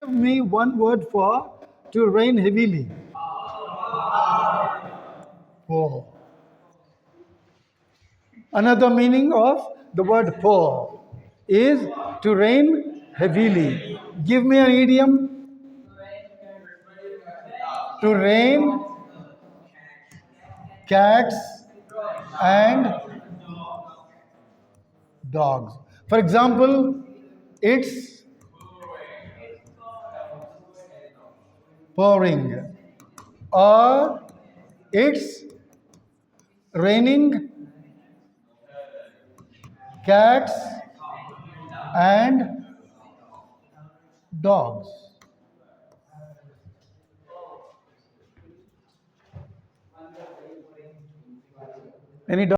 me one word for to rain heavily. Pour. Another meaning of the word pour is to rain heavily. Give me an idiom. To rain cats and dogs. For example, it's pouring, or it's raining cats and dogs. Any